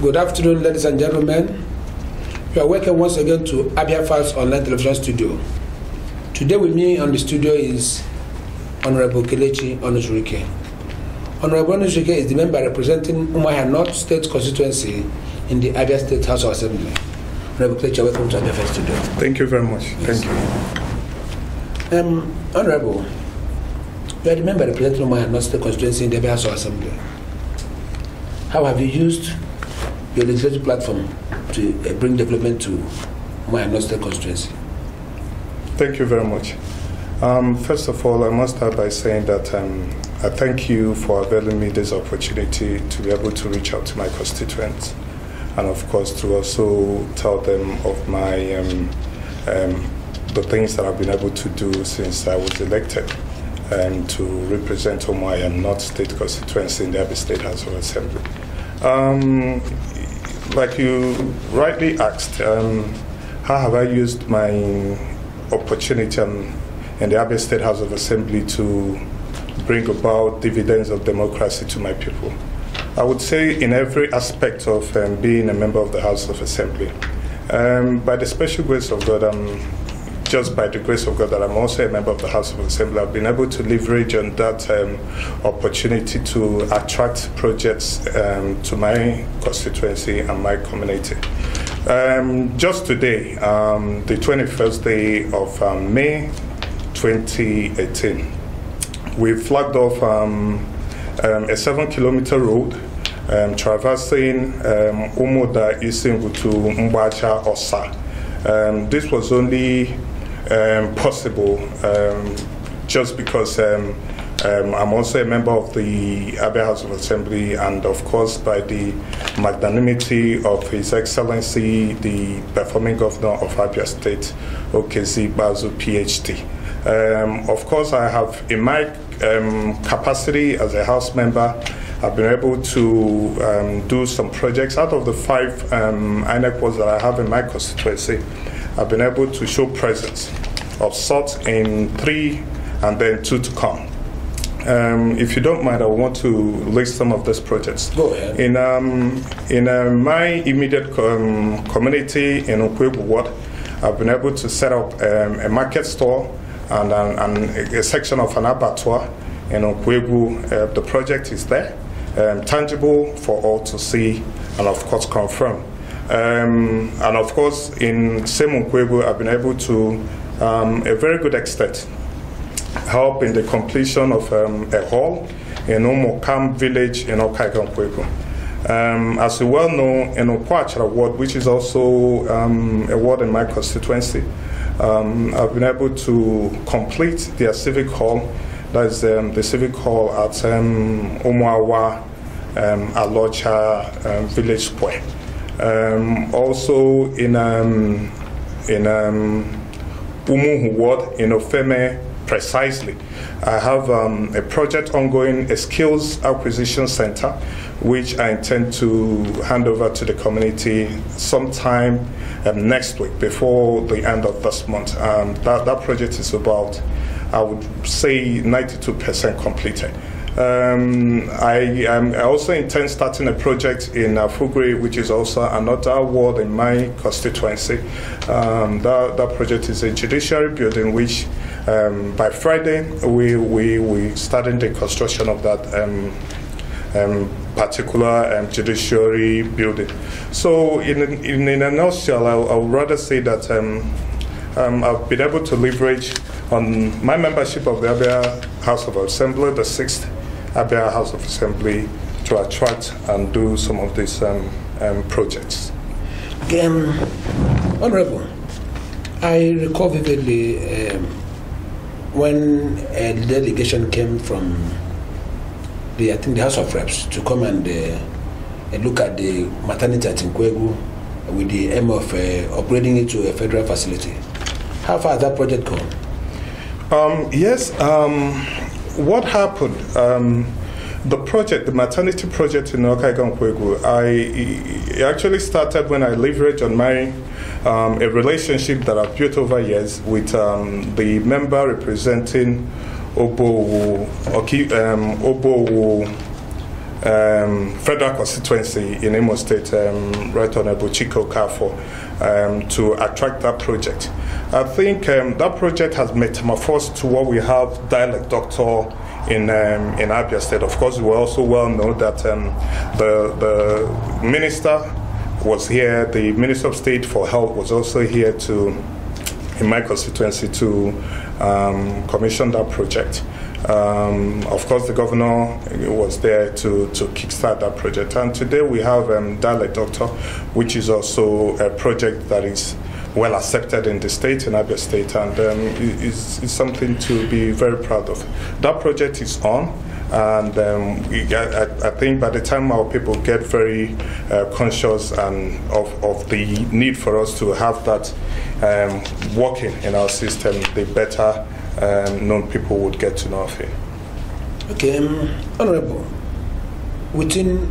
Good afternoon, ladies and gentlemen. You are welcome once again to Abia Files Online Television Studio. Today with me on the studio is Honorable Kelechi Onujurike. Honorable Onujurike is the member representing Umuahia North State Constituency in the Abia State House of Assembly. Honorable Kelechi, welcome to Abia Files Studio. Thank you very much. Yes. Thank you. Honorable, you are the member representing Umuahia North State Constituency in the Abia House of Assembly. How have you used your legislative platform to bring development to Umuahia North State Constituency? Thank you very much. First of all, I must start by saying that I thank you for availing me this opportunity to be able to reach out to my constituents, and of course to also tell them of my the things that I've been able to do since I was elected to represent Umuahia North State Constituency in the Abia State House of Assembly. Like you rightly asked, how have I used my opportunity in the Abia State House of Assembly to bring about dividends of democracy to my people? I would say in every aspect of being a member of the House of Assembly. By the special grace of God, just by the grace of God that I'm also a member of the House of Assembly, I've been able to leverage on that opportunity to attract projects to my constituency and my community. Just today, the 21st day of May 2018, we flagged off a 7-kilometer road traversing Umuda Isingu to Mbacha Osa. This was only possible just because I'm also a member of the Abia House of Assembly, and of course by the magnanimity of His Excellency, the performing governor of Abia State, Okezi Bazu, PhD. Of course, I have, in my capacity as a House member, I've been able to do some projects. Out of the 5 INEC wards that I have in my constituency, I've been able to show presence of sorts in 3 and then 2 to come. If you don't mind, I want to list some of these projects. Go ahead. In my immediate community in Ohuhu ward, I've been able to set up a market store and a section of an abattoir in Ohuhu. The project is there, tangible for all to see and of course confirm. And of course, in same Ohuhu, I've been able to, a very good extent, help in the completion of a hall in Omokam village in Okaigan Ohuhu. As you well know, in Okwachara ward, which is also a ward in my constituency, I've been able to complete their civic hall. That is the civic hall at Omuawa Alocha Village Square. Also in Ohuhu ward in Ofeme precisely, I have a project ongoing, a skills acquisition center, which I intend to hand over to the community sometime next week, before the end of this month. That project is about, I would say, 92% completed. I also intend starting a project in Fugri, which is also another ward in my constituency. That project is a judiciary building, which by Friday we started the construction of that particular judiciary building. So in a nutshell, I would rather say that I've been able to leverage on my membership of the Abia House of Assembly, the 6th Abia House of Assembly, to attract and do some of these projects. Honorable, I recall vividly when a delegation came from the House of Reps to come and look at the maternity at Nkwegu with the aim of upgrading it to a federal facility. How far has that project gone? Yes. What happened? The project, the maternity project in Okaigan Nkwegu, I actually started when I leveraged on my a relationship that I've built over years with the member representing Ohuhu federal constituency in Imo State, Right Honorable Chico Kafo, to attract that project. I think that project has metamorphosed to what we have dialect doctor in Abia State. Of course, we also well know that the minister was here, the Minister of State for Health was also here in my constituency to commission that project. Of course, the governor was there to kickstart that project. And today we have Dialect Doctor, which is also a project that is well accepted in the state, in Abia State, and is something to be very proud of. That project is on, and I think by the time our people get very conscious and of the need for us to have that working in our system, the better known people would get to know of it. Okay, Honorable, within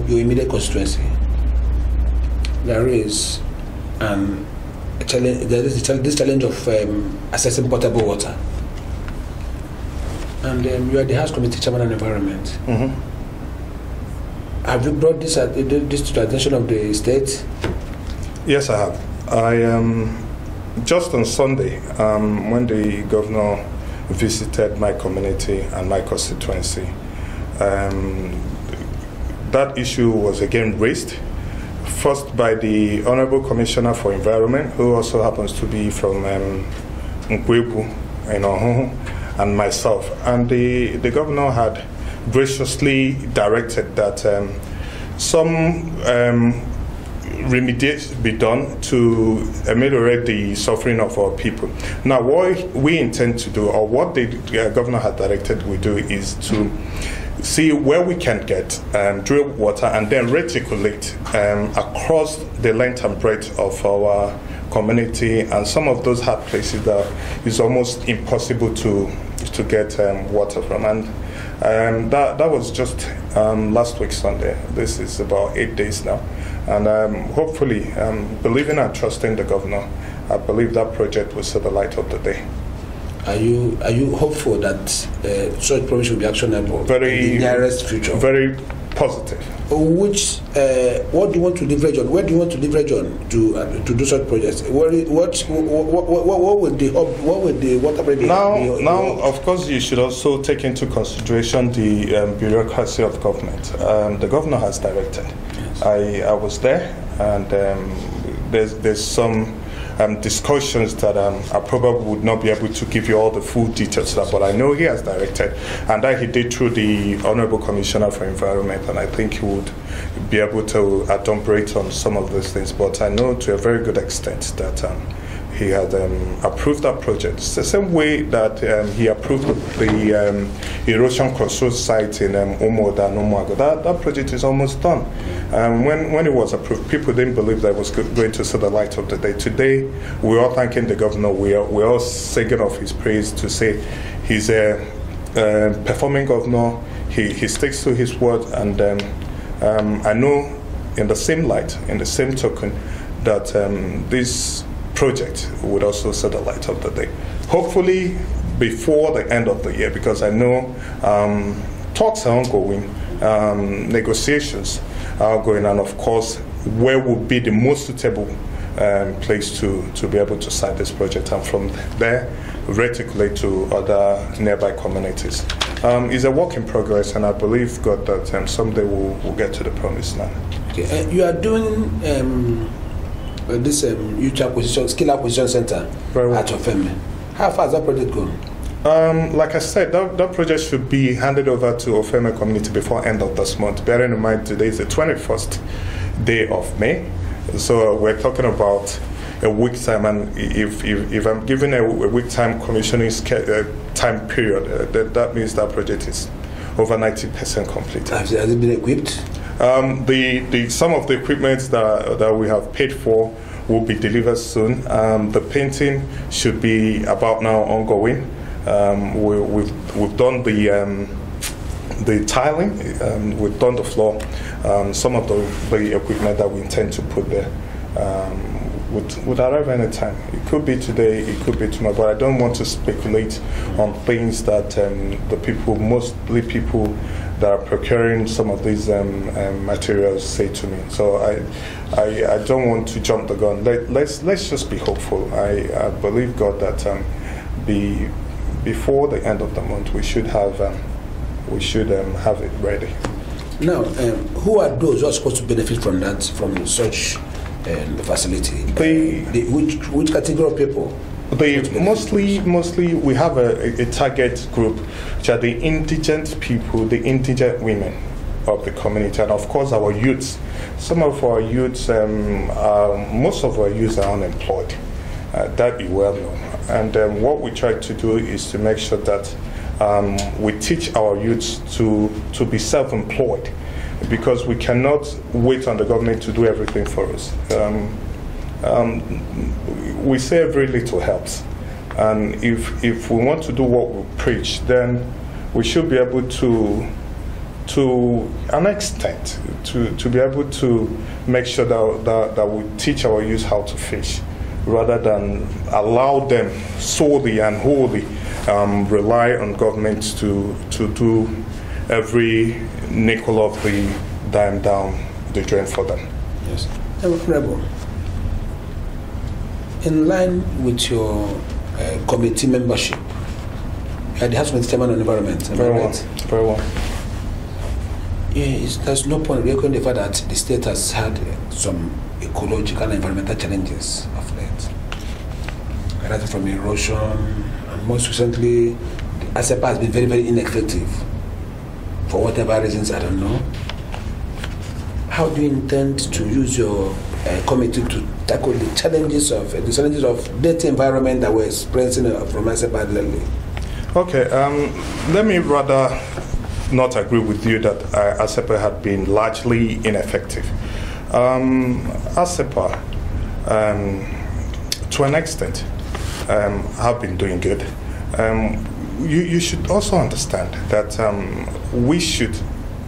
your immediate constituency, there is this challenge of accessing potable water. And you are the House Committee Chairman on Environment. Mm-hmm. Have you brought this to the attention of the state? Yes, I have. Just on Sunday, when the governor visited my community and my constituency, that issue was again raised, first by the Honorable Commissioner for Environment, who also happens to be from Ohuhu in Ohuhu, and myself. And the governor had graciously directed that some remediation be done to ameliorate the suffering of our people. Now, what we intend to do, or what the governor had directed we do, is to see where we can get drill water and then reticulate across the length and breadth of our community, and some of those hard places that is almost impossible to get water from. And that was just last week Sunday. This is about 8 days now. And hopefully, believing and trusting the governor, I believe that project will see the light of the day. Are you hopeful that such promise will be actionable in the nearest future? Very positive. What do you want to leverage on? Where do you want to leverage on to do such projects? What would the water be? Now, of course, you should also take into consideration the bureaucracy of government. The governor has directed. Yes. I was there, and there's some discussions that I probably would not be able to give you all the full details of that, but I know he has directed, and that he did through the Honorable Commissioner for Environment, and I think he would be able to adumbrate on some of those things. But I know to a very good extent that he had approved that project. It's the same way that he approved the erosion control site in Omoda and Omuago. That project is almost done. When it was approved, people didn't believe that it was going to see the light of the day. Today, we're all thanking the governor. We're all singing of his praise to say he's a performing governor. He sticks to his word, and I know in the same light, in the same token, that this project would also see the light of the day. Hopefully before the end of the year, because I know talks are ongoing, negotiations are going, and of course, where would be the most suitable place to be able to start this project, and from there reticulate to other nearby communities. It's a work in progress, and I believe God that someday we'll get to the promised land. Okay. You are doing this youth acquisition, skill acquisition center at Ofeme. How far has that project gone? Like I said, that project should be handed over to Ofeme community before end of this month. Bearing in mind today is the 21st day of May, so we're talking about a week time, and if I'm given a week time commissioning time period, that means that project is over 90% complete. Has it been equipped? Some of the equipment that we have paid for will be delivered soon. The painting should be about now ongoing. We've done the tiling, we've done the floor. Some of the equipment that we intend to put there would arrive anytime. It could be today, it could be tomorrow, but I don't want to speculate on things that the people, mostly people that are procuring some of these materials, say to me. So I don't want to jump the gun. Let's just be hopeful. I believe God that before the end of the month we should have it ready. Now, who are those who are supposed to benefit from that, from such facility? Which category of people? Mostly we have a target group, which are the indigent people, the indigent women of the community, and of course our youths. Some of our youths, most of our youths are unemployed. That be well known. And what we try to do is to make sure that we teach our youths to be self-employed, because we cannot wait on the government to do everything for us. We say very little helps, and if we want to do what we preach, then we should be able to an extent to be able to make sure that we teach our youth how to fish, rather than allow them solely and wholly rely on government to do every nickel of the dime down the drain for them. Yes. Honorable, in line with your committee membership, the House Committee Chairman on Environment, very well. Yeah, there's no point reckoning the fact that the state has had some ecological and environmental challenges of late, arising from erosion, and most recently, the ASEPA has been very, very ineffective for whatever reasons, I don't know. How do you intend to use your committee to tackle the challenges of dirty environment that we're experiencing from ASEPA lately? Okay, let me rather not agree with you that ASEPA had been largely ineffective. ASEPA, to an extent, have been doing good. You should also understand that we should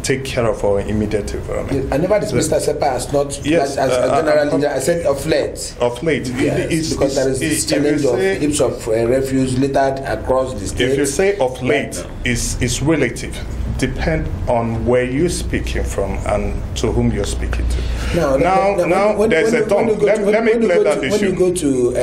take care of our immediate environment. I never dismissed ASEPA as not, yes, as generally, I said of late. Of late. Yes, because there is this challenge of heaps of refuse littered across the state. If you say of late, it's relative. Depend on where you're speaking from and to whom you're speaking to. Now there's a dump. Let me clear that issue. When you go to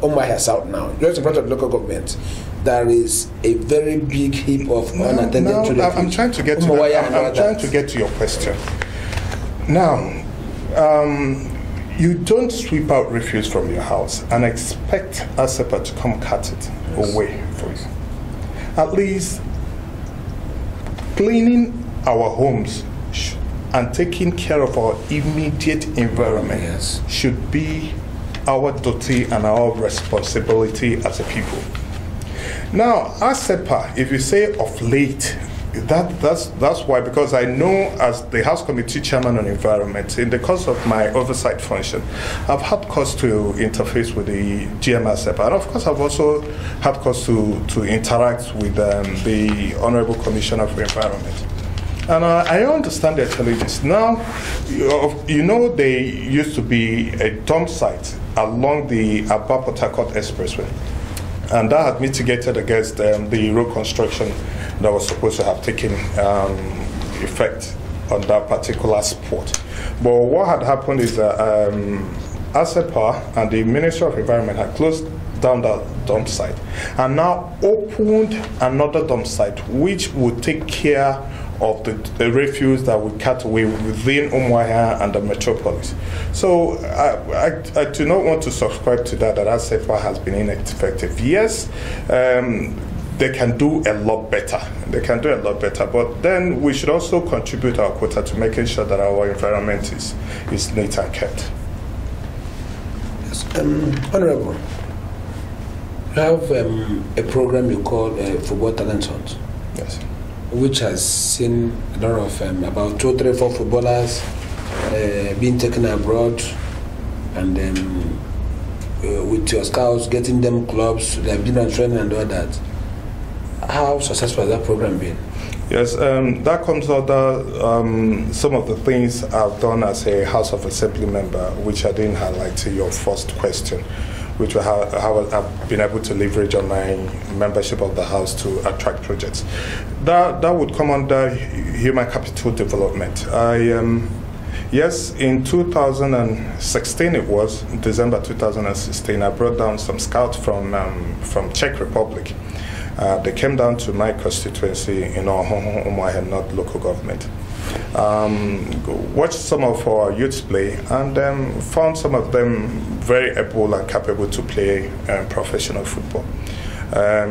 Ohuhu South now, just in front of the local government, there is a very big heap of unattended children. I'm trying to get to that. I'm trying to get to your question. Now, you don't sweep out refuse from your house and expect ASEPA to come cut it away for you. At least cleaning our homes and taking care of our immediate environment should be our duty and our responsibility as a people. Now, ASEPA, if you say of late, that's why, because I know as the House Committee Chairman on Environment, in the course of my oversight function, I've had cause to interface with the GM ASEPA, and of course I've also had cause to interact with the Honorable Commissioner for Environment. And I understand their challenges. Now, you know, there used to be a dump site along the Aba-Port Harcourt Expressway, and that had mitigated against the road construction that was supposed to have taken effect on that particular spot. But what had happened is that ASEPA and the Ministry of Environment had closed down that dump site and now opened another dump site which would take care of the refuse that would cut away within Ohuhu and the metropolis. So I do not want to subscribe to that ASEPA has been ineffective. Yes, they can do a lot better. They can do a lot better, but then we should also contribute our quota to making sure that our environment is neat and kept. Yes. Honorable, you have a program you call Football Talent Hunt. Yes. Which has seen a lot of about 2, 3, 4 footballers being taken abroad, and with your scouts getting them clubs, they have been on training and all that. How successful has that program been? Yes, that comes under some of the things I've done as a House of Assembly member, which I didn't highlight to your first question, which was how I've been able to leverage on my membership of the House to attract projects. That would come under human capital development. Yes, in 2016 it was, December 2016, I brought down some scouts from Czech Republic. They came down to my constituency in Ohuhu, not local government. Watched some of our youths play and found some of them very able and capable to play professional football.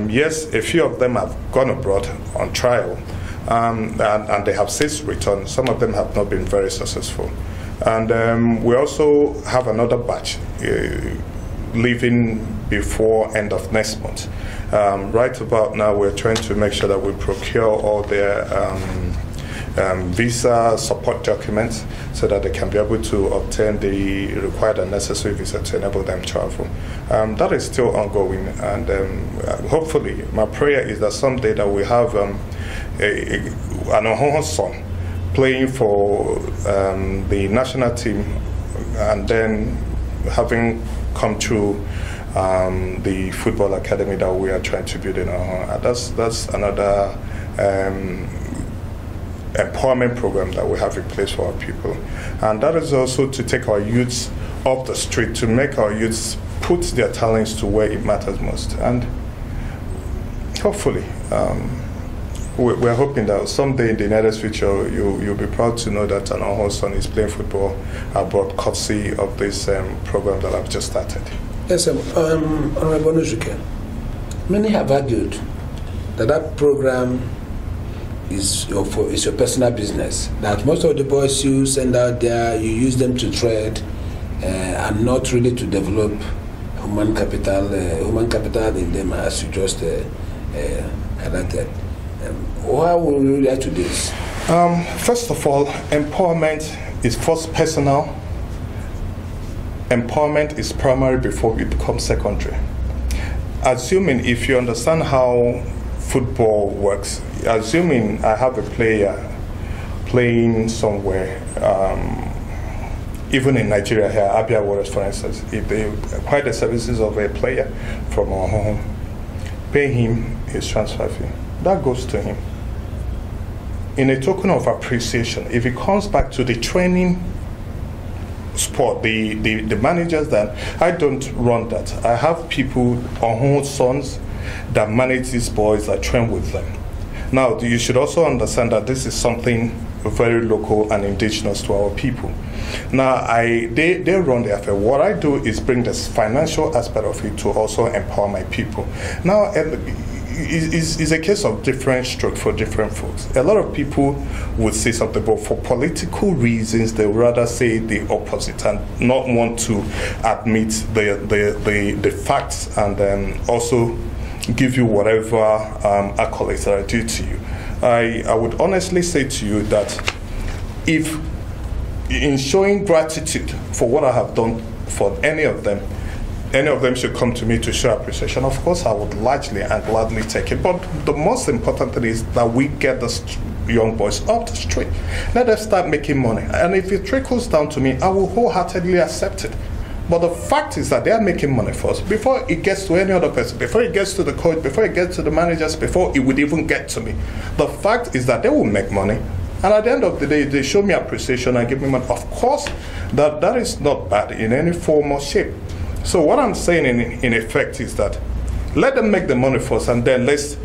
Yes, a few of them have gone abroad on trial and they have since returned. Some of them have not been very successful. And we also have another batch leaving before end of next month. Right about now, we're trying to make sure that we procure all their visa support documents so that they can be able to obtain the required and necessary visa to enable them to travel. That is still ongoing, and hopefully, my prayer is that someday that we have an Ohuhu son playing for the national team, and then having come through the football academy that we are trying to build in Ohuhu. That's another empowerment program that we have in place for our people, and that is also to take our youths off the street, to make our youths put their talents to where it matters most. And hopefully we're hoping that someday in the nearest future you'll be proud to know that an Ohuhu son is playing football abroad, courtesy of this program that I've just started. Yes, Honorable Onuzuke, many have argued that program is your personal business, that most of the boys you send out there, you use them to trade and not really to develop human capital in them, as you just highlighted. How will you react to this? First of all, empowerment is first personal. Empowerment is primary before it becomes secondary. Assuming, if you understand how football works, assuming I have a player playing somewhere, even in Nigeria here, Abia Warriors for instance, if they acquire the services of a player from our home, pay him his transfer fee, that goes to him. In a token of appreciation, if it comes back to the training sport, the managers, that I don't run that. I have people, Ohuhu sons, that manage these boys, that train with them. Now, you should also understand that this is something very local and indigenous to our people. Now, they run the affair. What I do is bring this financial aspect of it to also empower my people. Now, it's a case of different stroke for different folks. A lot of people would say something, but for political reasons, they would rather say the opposite and not want to admit the facts, and then also give you whatever accolades that are due to you. I would honestly say to you that if in showing gratitude for what I have done for any of them should come to me to show appreciation, of course I would largely and gladly take it. But the most important thing is that we get the young boys off the street. Let them start making money. And if it trickles down to me, I will wholeheartedly accept it. But the fact is that they are making money first, before it gets to any other person, before it gets to the coach, before it gets to the managers, before it would even get to me. The fact is that they will make money. And at the end of the day, they show me appreciation and give me money. Of course, that is not bad in any form or shape. So what I'm saying in effect is that let them make the money first, and then let's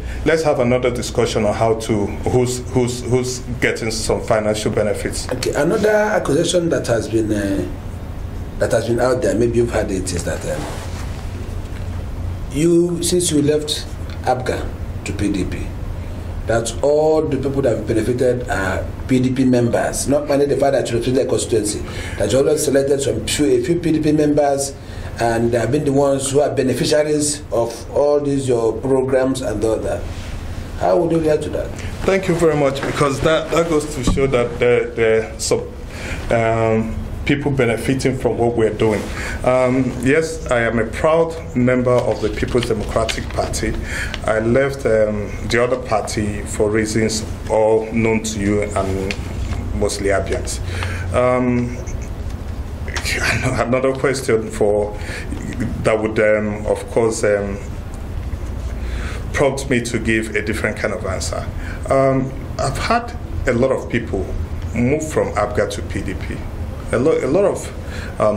have another discussion on how to who's getting some financial benefits. Okay, another accusation that has been out there, maybe you've heard it, is that since you left ABGA to PDP, that all the people that have benefited are PDP members, not only the fact that you represent their constituency, that you always selected a few PDP members, and they have been the ones who are beneficiaries of all these your programs and all that. How would you react to that? Thank you very much, because that goes to show that people benefiting from what we're doing. Yes, I am a proud member of the People's Democratic Party. I left the other party for reasons all known to you and mostly Abians. Another question that would, of course, prompt me to give a different kind of answer. I've had a lot of people move from ABGA to PDP. A lot of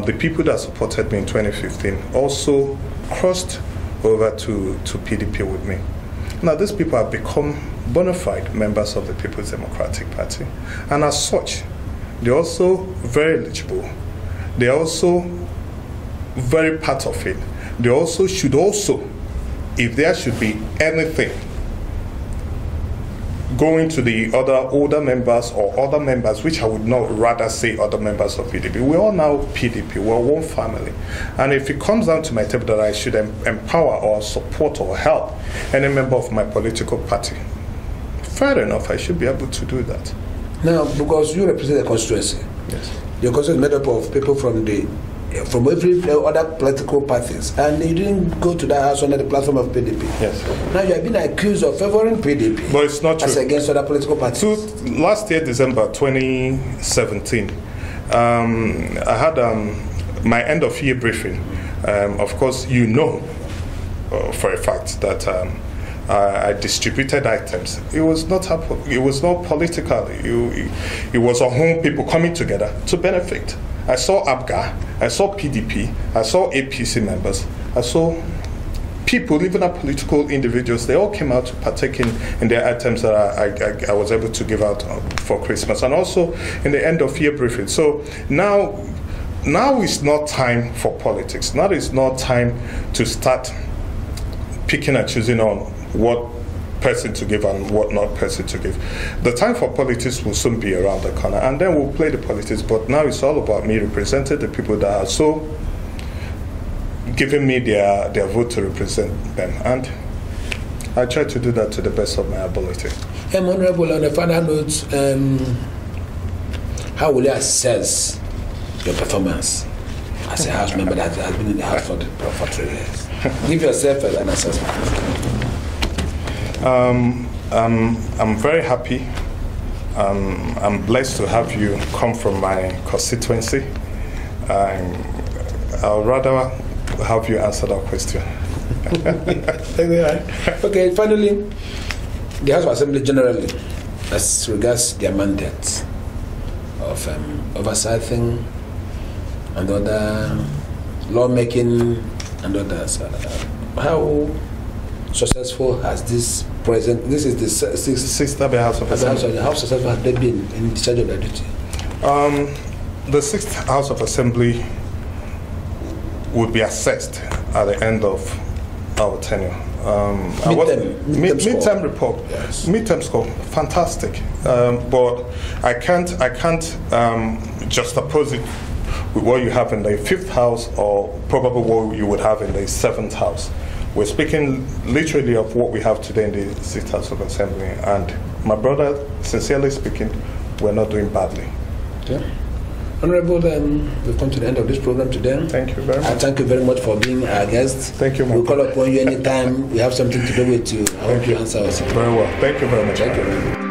the people that supported me in 2015 also crossed over to PDP with me. Now, these people have become bona fide members of the People's Democratic Party, and as such, they're also very eligible. They're also very part of it. They also should if there should be anything going to the other older members or other members, which I would not rather say other members of PDP. We're all now PDP, we're one family. And if it comes down to my table that I should empower or support or help any member of my political party, fair enough, I should be able to do that. Now, because you represent a constituency, yes. Your constituency is made up of people from every other political parties, and you didn't go to that house under the platform of PDP. Yes. Now you have been accused of favoring PDP, but it's not true. As against other political parties. Last year, December 2017, I had my end of year briefing. Of course, you know for a fact that I distributed items. It was not political. It was our home people coming together to benefit. I saw ABGA, I saw PDP, I saw APC members, I saw people, even our political individuals, they all came out to partake in their items that I was able to give out for Christmas, and also in the end of year briefing. So now is not time for politics. Now is not time to start picking and choosing on what person to give and what not person to give. The time for politics will soon be around the corner, and then we'll play the politics. But now it's all about me representing the people that are so giving me their vote to represent them, and I try to do that to the best of my ability. Honorable, on a final note, how will you assess your performance as a House member that has been in the House for 3 years? Give yourself an assessment. I'm very happy. I'm blessed to have you come from my constituency. I'll rather have you answer that question. Okay, finally, the House of Assembly generally, as regards their mandate of oversighting and other lawmaking and others, how successful has this this is the sixth House of Assembly. How successful have they been in discharge of their duty? The sixth House of Assembly would be assessed at the end of our tenure. Midterm report. Yes. Midterm score, fantastic. But I can't juxtapose it with what you have in the fifth house or probably what you would have in the seventh house. We're speaking literally of what we have today in the sixth House of Assembly, and my brother, sincerely speaking, we're not doing badly. Okay. Honorable, we've come to the end of this program today. Thank you very much. I thank you very much for being our guest. Thank you, We'll call upon you anytime we have something to do with you. I hope you answer us. Very well. Thank you very much. Thank you.